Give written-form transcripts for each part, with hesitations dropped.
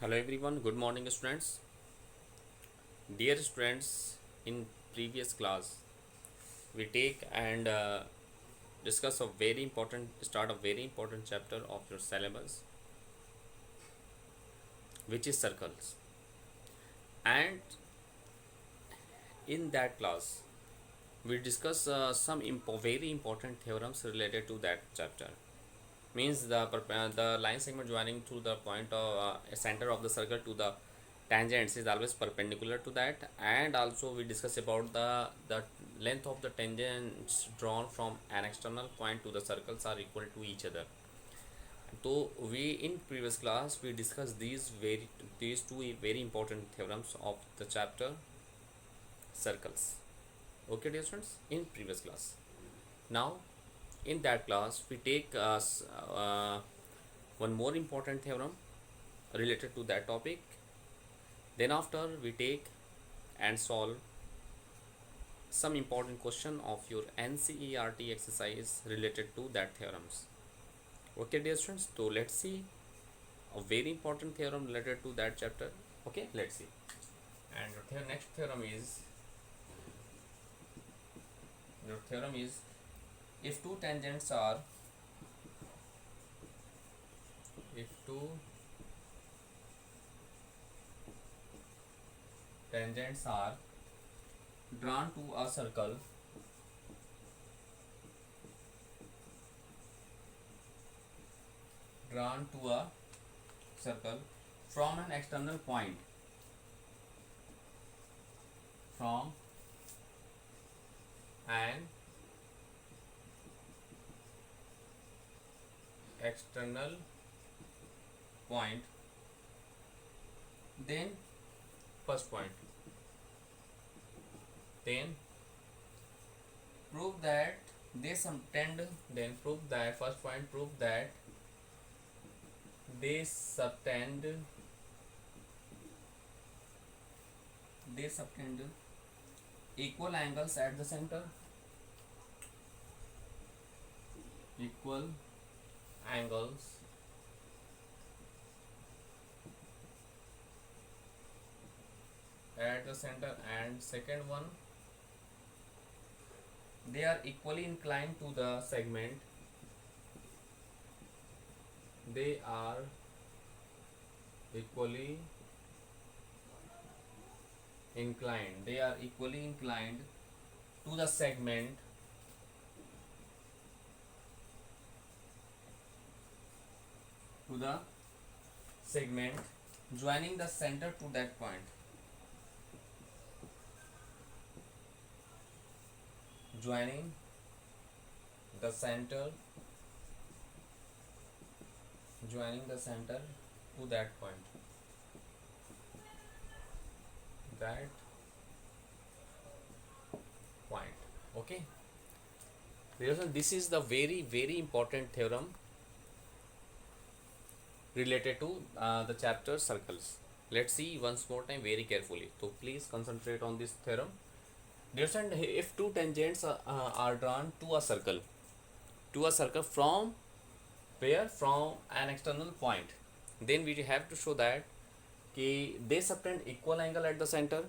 Hello everyone, good morning students. Dear students, in previous class we take and discuss a very important start a very important chapter of your syllabus, which is circles. And in that class we discuss some very important theorems related to that chapter. Means the line segment joining to the point of center of the circle to the tangents is always perpendicular to that, and also we discuss about the length of the tangents drawn from an external point to the circles are equal to each other. So we in previous class we discussed these two very important theorems of the chapter circles. Okay dear students, in previous class. Now in that class we take one more important theorem related to that topic. Then after we take and solve some important question of your NCERT exercise related to that theorems. Okay dear students, so let's see a very important theorem related to that chapter. Okay, let's see. And your next theorem is, if two tangents are if two tangents are drawn to a circle from an external point, from an external point, then first point, then prove that they subtend, then prove that first point, prove that they subtend equal angles at the center, equal angles at the center. And second one, they are equally inclined to the segment, they are equally inclined to the segment joining the center to that point, joining the center to that point, okay. This is the very important theorem related to the chapter circles. Let's see once more time very carefully, so please concentrate on this theorem. Dear friend, if two tangents are drawn to a circle from where, from an external point, then we have to show that they subtend equal angle at the center,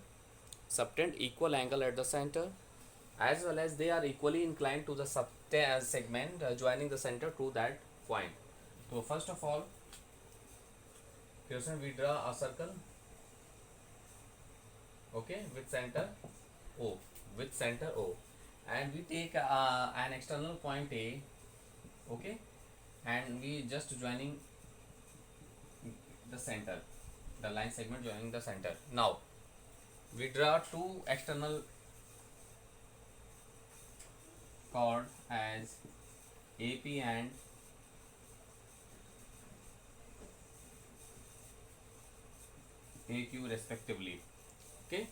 as well as they are equally inclined to the segment joining the center to that point. So first of all, here we draw a circle, okay, with center O, and we take an external point A, okay, and we just joining the center, the line segment joining the center. Now we draw two external chord as AP and AQ respectively, okay,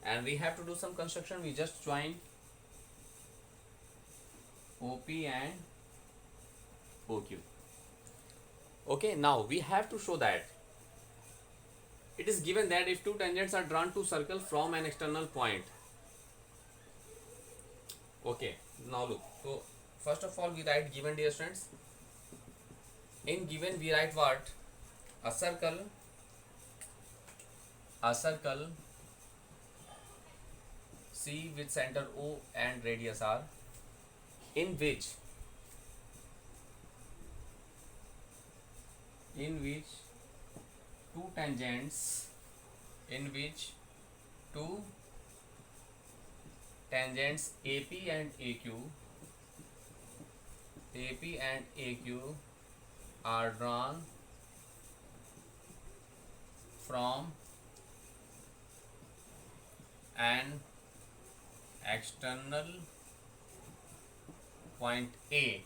and we have to do some construction. We just join OP and OQ. Okay, now we have to show that it is given that if two tangents are drawn to circle from an external point. Okay, now look. So first of all we write given, dear students. In given we write what? A circle a circle C with center O and radius R, in which in which two tangents in which two tangents AP and AQ are drawn from an external point A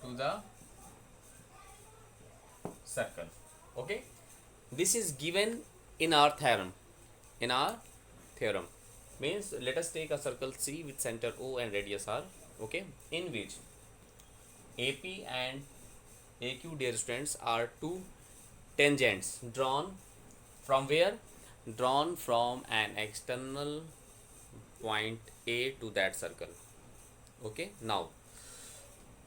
to the circle. Okay, this is given in our theorem. Means, let us take a circle C with center O and radius R, okay, in which AP and AQ, dear students, are two tangents drawn from where? Drawn from an external point A to that circle. Okay, now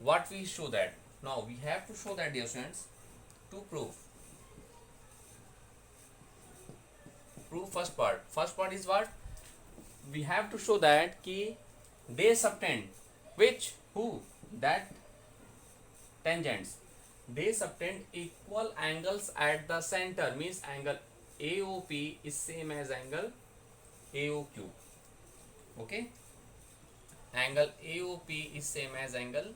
what we show that? Now we have to show that, dear students, to prove first part. First part is what? We have to show that ki they subtend which who that tangents, they subtend equal angles at the center, means angle AOP is same as angle AOQ. Okay, angle AOP is same as angle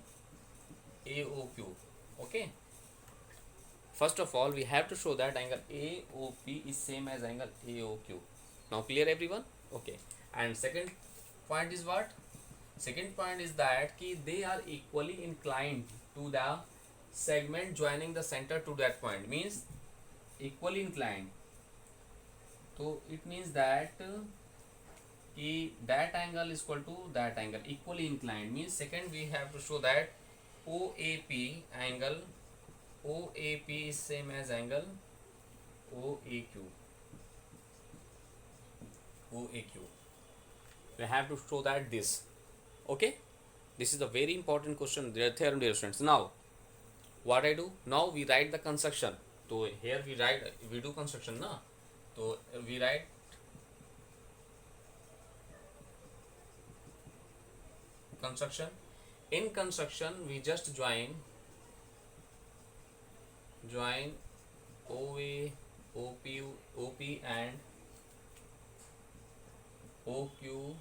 AOQ. Okay, first of all we have to show that angle AOP is same as angle AOQ. Now clear everyone? Okay, and second point is what? Second point is that ki they are equally inclined to the segment joining the center to that point, means equally inclined. So it means that ki that angle is equal to that angle, equally inclined, means second we have to show that OAP is same as angle OAQ. We have to show that this. Okay, this is a very important question, their theorem, dear students. Now what I do? Now we write the construction. So here we do construction, na? So we write construction. In construction we just join OA, OP and OQ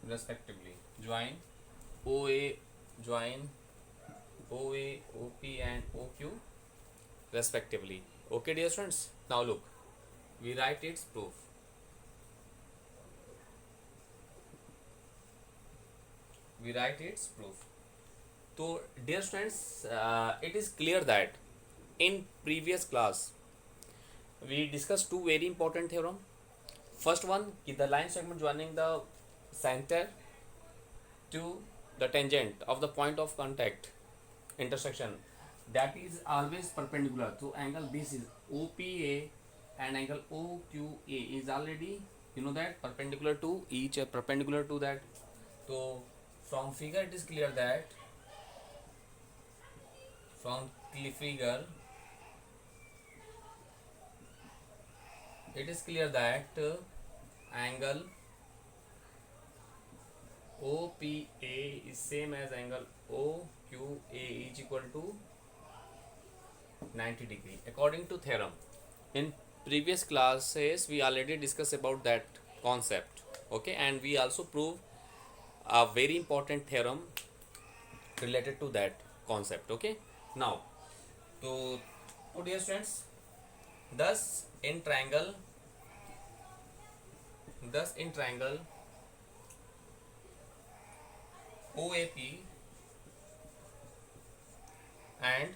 respectively. Join OA, OP and OQ respectively. Okay, dear students. Now look, we write its proof. So dear students, it is clear that in previous class we discussed two very important theorem. First one, the line segment joining the center to the tangent of the point of contact intersection, that is always perpendicular. So angle this is OPA and angle OQA is already, you know, that perpendicular to each, perpendicular to that. So from figure it is clear that angle OPA is same as angle OQA is equal to 90 degree according to theorem. In previous classes we already discussed about that concept. Okay, and we also prove a very important theorem related to that concept. Okay, now so dear students, thus in triangle OAP and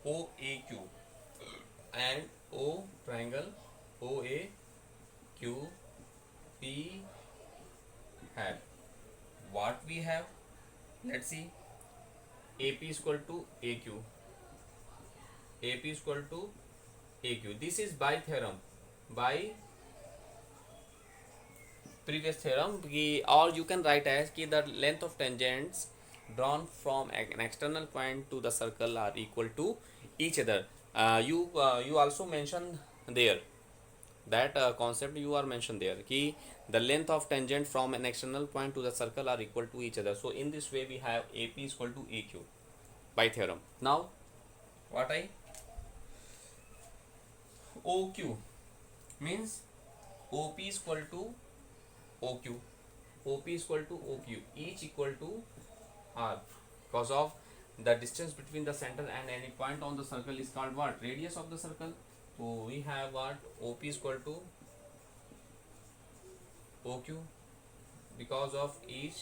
OAQ and O triangle OAQP have what we have. Let's see, AP is equal to AQ. This is by theorem, by previous theorem, or you can write as ki the length of tangents drawn from an external point to the circle are equal to each other. You also mentioned there that concept you are mentioned there ki the length of tangent from an external point to the circle are equal to each other. So in this way we have AP is equal to AQ by theorem. Now what I OQ means OP is equal to OQ. OP is equal to OQ, each equal to R, because of the distance between the center and any point on the circle is called what? Radius of the circle. So we have what? OP is equal to OQ because of each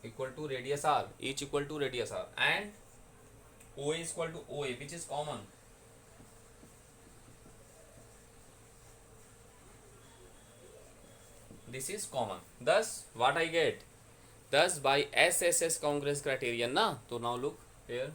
equal to radius R, each equal to radius R, and OA is equal to OA, which is common. This is common. Thus, what I get? Thus, by SSS congruence criterion, na. So now look here.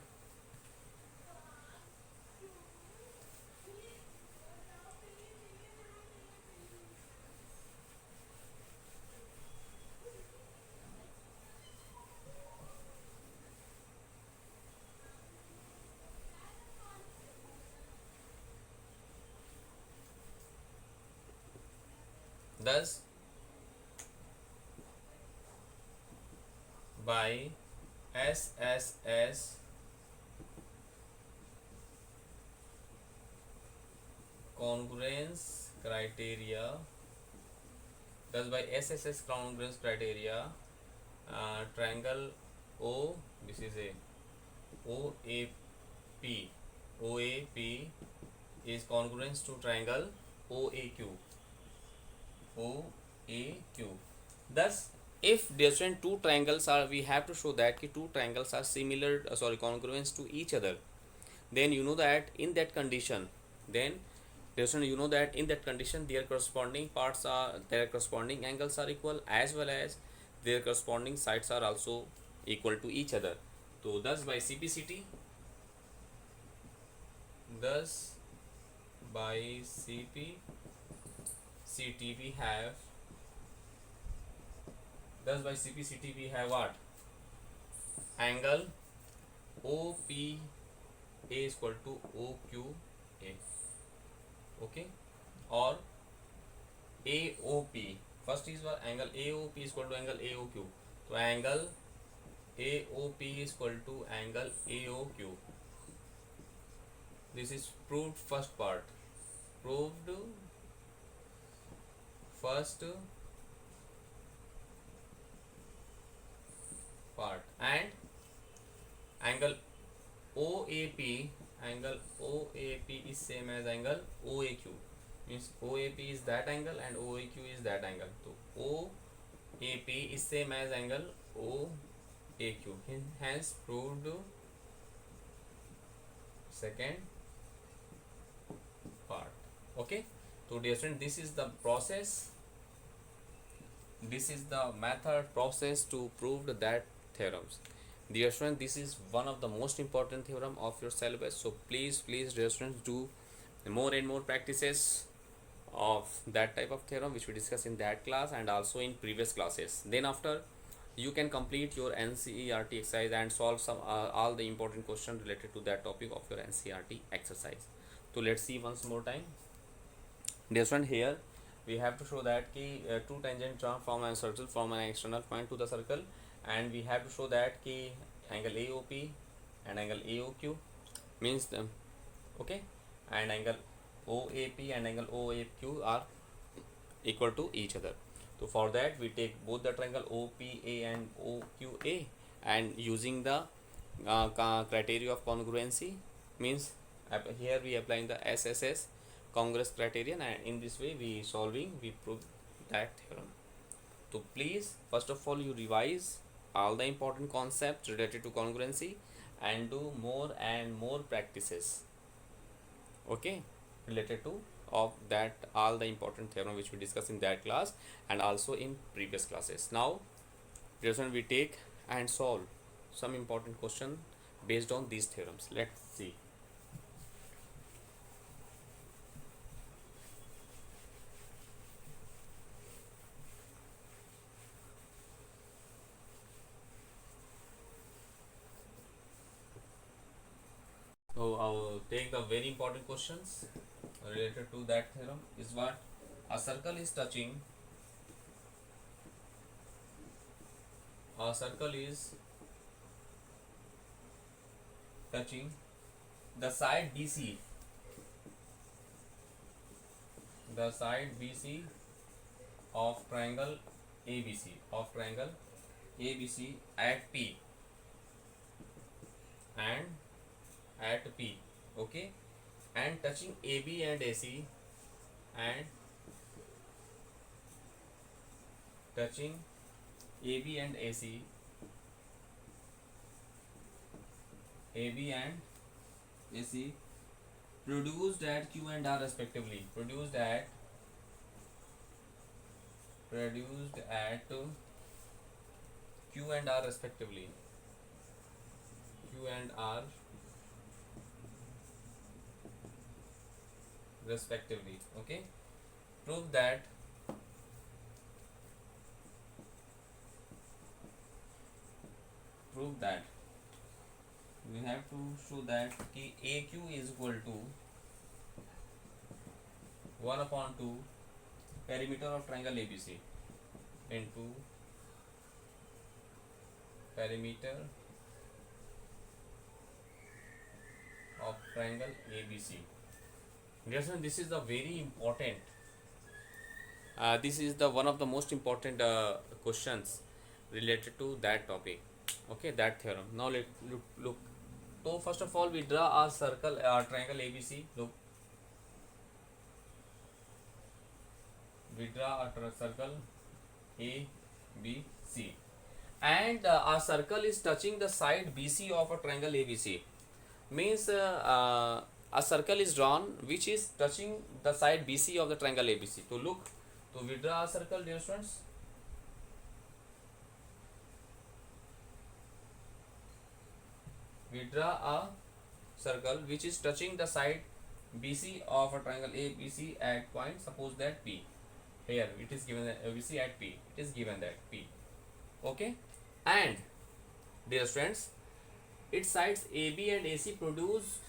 Thus, by SSS congruence criteria, thus by SSS congruence criteria, triangle O, this is a OAP, OAP is congruence to triangle OAQ, OAQ. Thus, if different two triangles are, we have to show that two triangles are similar, congruence to each other. Then you know that in that condition, then you know that in that condition their corresponding parts are, their corresponding angles are equal, as well as their corresponding sides are also equal to each other. So thus by CPCT, thus by CPCT we have, thus by CPCT we have what? Angle OPA is equal to OQA, okay, or AOP. First is what? Angle AOP is equal to angle AOQ. So angle AOP is equal to angle AOQ. This is proved first part. Proved first part. And angle OAP, angle OAP is same as angle OAQ. Means OAP is that angle and OAQ is that angle. So OAP is same as angle OAQ. Hence proved second part. Okay. So dear student, this is the process. This is the method process to prove that theorems. Dear student, this is one of the most important theorem of your syllabus. So please, dear students, do more and more practices of that type of theorem which we discussed in that class and also in previous classes. Then after, you can complete your NCERT exercise and solve some all the important questions related to that topic of your NCERT exercise. So let's see once more time. Dear student, here we have to show that two tangent drawn from a circle from an external point to the circle, and we have to show that angle AOP and angle AOQ means them, okay, and angle OAP and angle OAQ are equal to each other. So for that we take both the triangle OPA and OQA, and using the criteria of congruency, means here we applying the SSS congruence criterion, and in this way we prove that theorem. So please, first of all, you revise all the important concepts related to congruency and do more and more practices, okay, related to of that all the important theorem which we discussed in that class and also in previous classes. Now this one we take and solve some important question based on these theorems. Let's see. I'll take the very important questions related to that theorem. Is what a circle is touching the side BC, of triangle ABC at P and at P, okay, and touching AB and AC, and touching AB and AC, AB and AC, produced at Q and R respectively, produced at Q and R respectively, Q and R respectively, okay. Prove that we have to show that कि AQ is equal to 1 upon 2 perimeter of triangle ABC into perimeter of triangle ABC. Yes, this is the very important. This is the one of the most important questions related to that topic. Okay, that theorem. Now let look. So first of all, we draw a circle, triangle ABC. Look, we draw a circle ABC, and our circle is touching the side BC of a triangle ABC. Means a circle is drawn which is touching the side BC of the triangle ABC. So look, so we draw a circle, dear students. We draw a circle which is touching the side BC of a triangle ABC at point, suppose that P. Here it is given that BC at P. It is given that P. Okay, and dear friends, its sides AB and AC produce,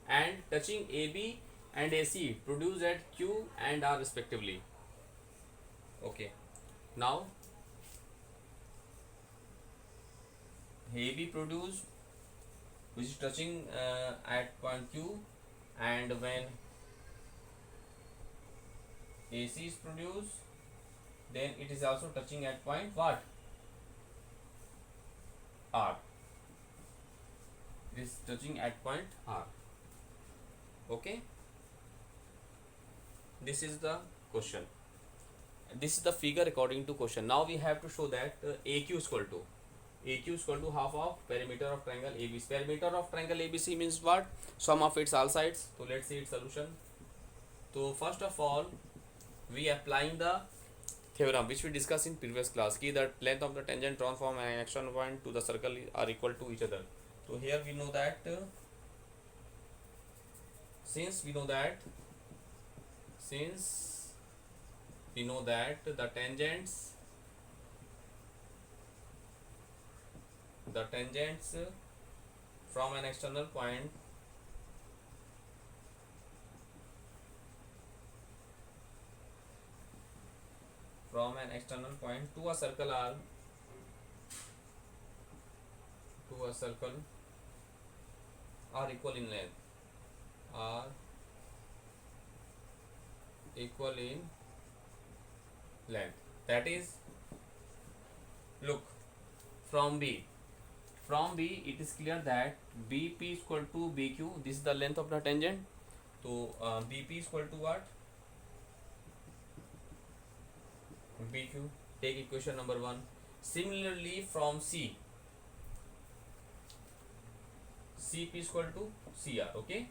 and touching AB and AC produce at Q and R respectively. Okay, now AB produce which is touching at point Q, and when AC is produced, then it is also touching at point what? R. It is touching at point R. Okay, this is the question. This is the figure according to question. Now we have to show that AQ is equal to half of perimeter of triangle ABC. Perimeter of triangle ABC means what? Sum of its all sides. So let's see its solution. So first of all, we applying the theorem which we discussed in previous class, ki that length of the tangent drawn from an external point to the circle are equal to each other. So here we know that since we know that the tangents from an external point to a circle are equal in length, that is, look, from B it is clear that BP is equal to BQ. This is the length of the tangent. So BP is equal to what? BQ. Take equation number 1. Similarly, from CP is equal to CR. Okay,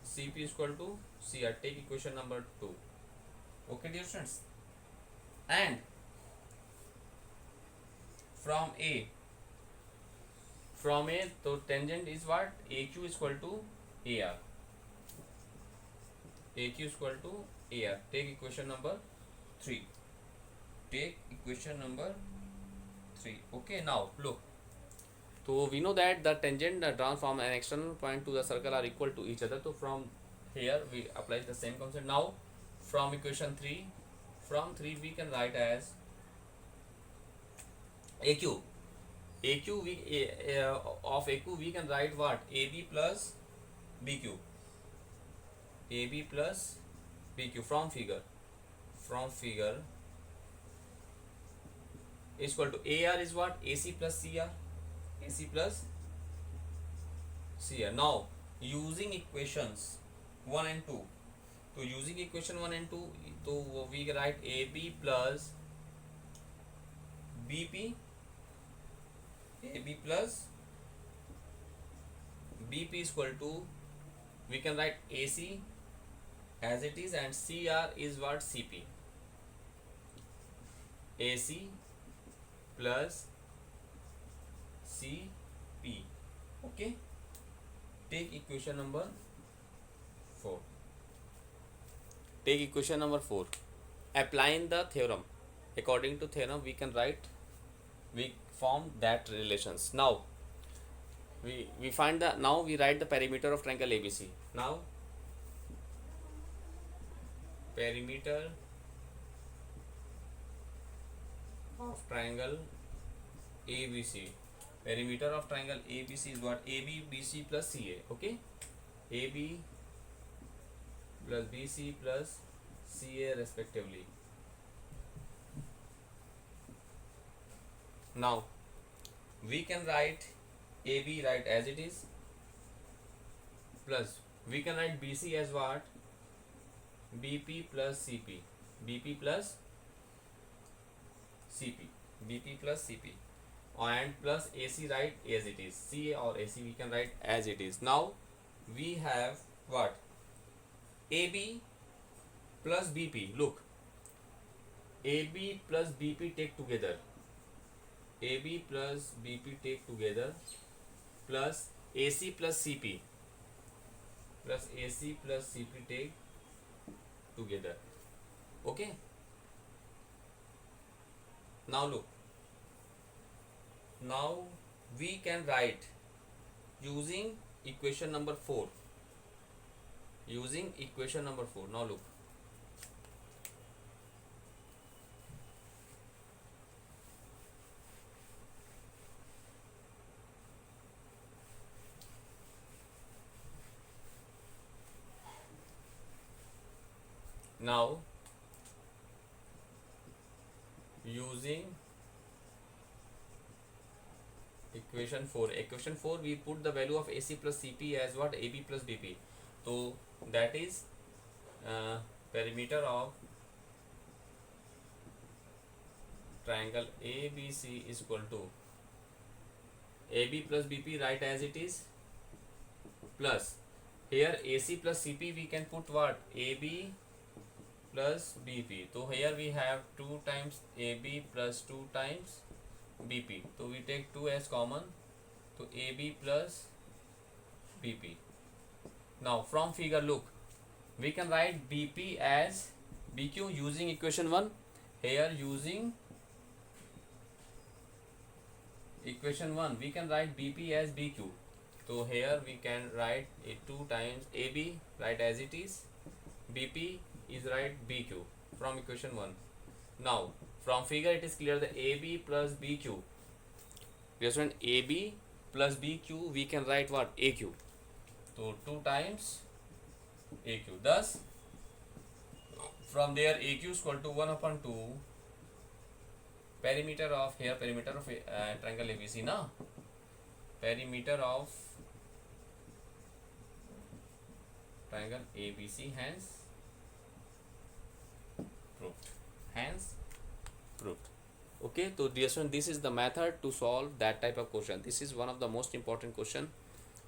CP is equal to CR. Take equation number 2. Okay, dear friends. And from A, so tangent is what? AQ is equal to AR. AQ is equal to AR. Take equation number 3. Okay, now look, So we know that the tangent drawn from an external point to the circle are equal to each other. So from here we apply the same concept. Now from equation 3, from 3 we can write as AQ. AQ of AQ we can write what? AB plus BQ. AB plus BQ from figure. From figure is equal to AR is what? AC plus CR. AC plus CR. Now using equations 1 and 2. So using equation 1 and 2, so we write AB plus BP, AB plus BP is equal to, we can write AC as it is, and CR is what? CP. AC plus CP. Okay, take equation number 4. Take equation number 4. Applying the theorem, according to theorem we can write, we form that relations. Now we find the, now we write the perimeter of triangle ABC. Now perimeter of triangle ABC. Perimeter of triangle ABC is what? AB, BC plus CA. Okay, AB plus BC plus CA respectively. Now we can write AB right as it is, plus we can write BC as what? BP plus CP. BP plus CP. BP plus CP. And plus AC right as it is. CA or AC we can write as it is. Now we have what? AB plus BP. Look, AB plus BP take together. AB plus BP take together, plus AC plus CP, plus AC plus CP take together. Okay, now look, now we can write using equation number 4. Using equation number 4. Now look, now using equation 4, equation 4 we put the value of AC plus CP as what? AB plus BP. So that is perimeter of triangle ABC is equal to AB plus BP right as it is, plus here AC plus CP we can put what? AB plus BP. So here we have 2 times AB plus 2 times BP. So we take 2 as common. So AB plus BP. Now from figure look, we can write BP as BQ using equation 1. Here using equation 1 we can write BP as BQ. So here we can write 2 times AB right as it is, BP is right BQ from equation 1. Now from figure it is clear that AB plus BQ, just when AB plus BQ we can write what? AQ. So 2 times AQ. Thus from there AQ is equal to 1 upon 2 perimeter of, here perimeter of triangle ABC na, perimeter of triangle ABC, hence proved. Hence proved. Okay, so dear student, this is the method to solve that type of question. This is one of the most important question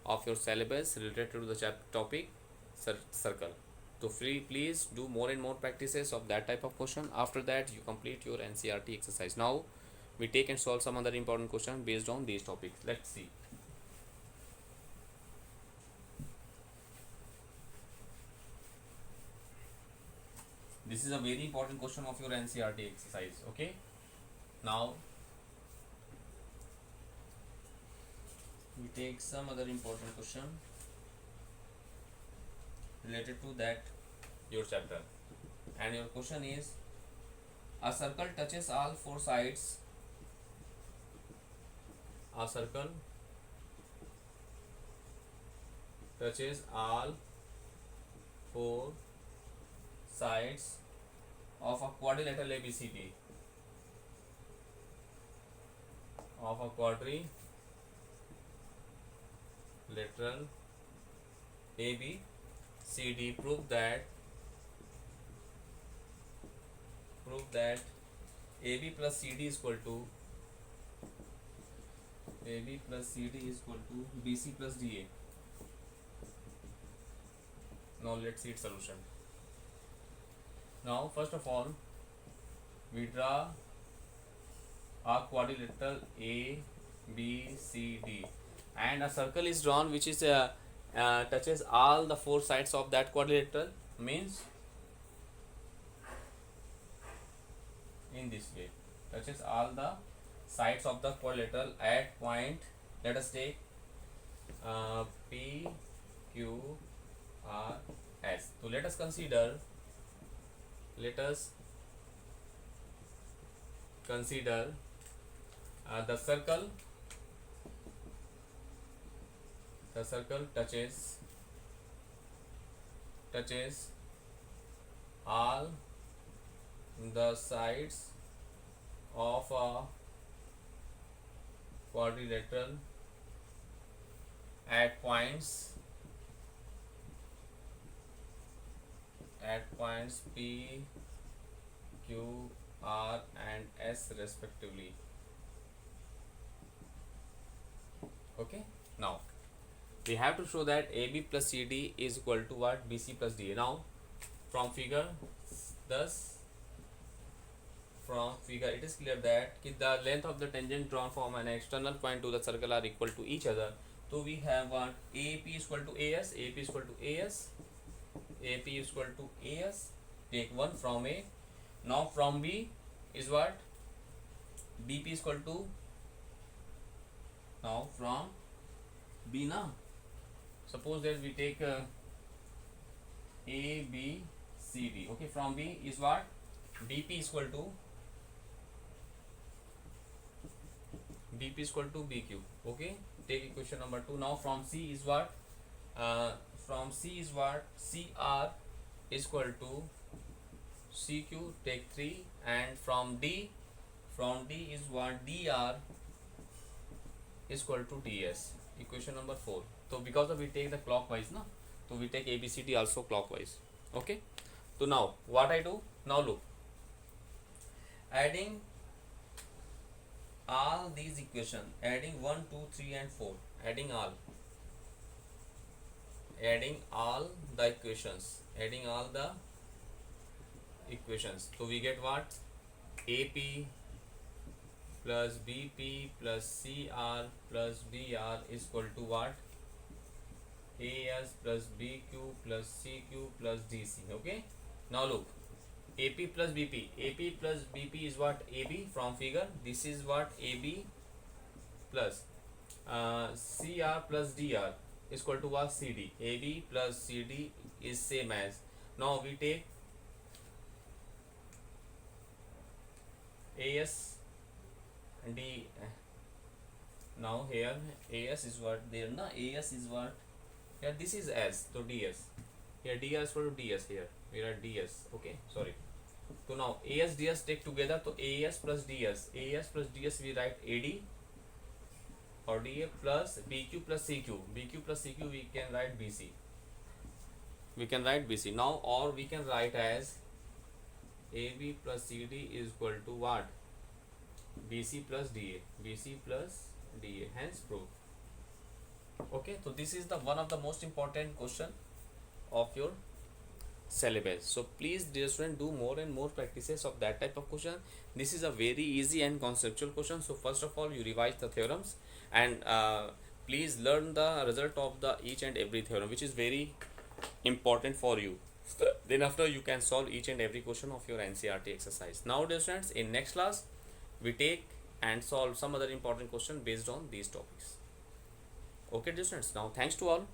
of your syllabus related to the topic circle. So please do more and more practices of that type of question. After that you complete your NCERT exercise. Now we take and solve some other important question based on these topics. Let's see. This is a very important question of your NCERT exercise. Okay, now take some other important question related to that your chapter. And your question is, a circle touches all four sides. A circle touches all four sides of a quadrilateral ABCD. Of a quadrilateral ABCD. Prove that AB plus CD is equal to BC plus DA. Now let's see its solution. Now first of all, we draw a quadrilateral ABCD, and a circle is drawn which is touches all the four sides of that quadrilateral. Means in this way, touches all the sides of the quadrilateral at point, let us take P, Q, R, S. So let us consider the circle touches all the sides of a quadrilateral at points P, Q, R and S respectively. Okay, now we have to show that AB plus CD is equal to what? BC plus DA. Now from figure it is clear that the length of the tangent drawn from an external point to the circle are equal to each other. So we have what? AP is equal to AS, AP is equal to AS, AP is equal to AS. Take one from A. Now from B is what? BP is equal to, now from B now. Suppose that we take A, B, C, D. Okay, from B is what? BP is equal to BQ. Okay, take equation number 2. Now from C is what? CR is equal to CQ. Take 3. And from D is what? DR is equal to DS. Equation number 4. So because of we take the clockwise, no? So we take ABCD also clockwise. Okay. So now what I do? Now look, adding all these equations, adding 1, 2, 3 and 4, adding all the equations, so we get what? AP plus BP plus CR plus BR is equal to what? AS plus BQ plus CQ plus DC. Okay, now look, AP plus BP is what? AB from figure. This is what? AB plus CR plus DR is equal to what? CD. AB plus CD is same as. Now we take AS D. Now here AS is what? There na, AS is what? Here this is S, so DS. Here DR is equal to DS. Here we are DS. Okay, sorry. So now AS DS take together, so AS plus DS we write AD or DA plus BQ plus CQ. BQ plus CQ we can write BC. Now, or we can write as AB plus CD is equal to what? BC plus DA. Hence proof. Okay, so this is the one of the most important question of your syllabus. So please, dear student, do more and more practices of that type of question. This is a very easy and conceptual question. So first of all, you revise the theorems and please learn the result of the each and every theorem, which is very important for you. Then after, you can solve each and every question of your NCERT exercise. Now, dear students, in next class we take and solve some other important question based on these topics. Okay, dear students. Now, thanks to all.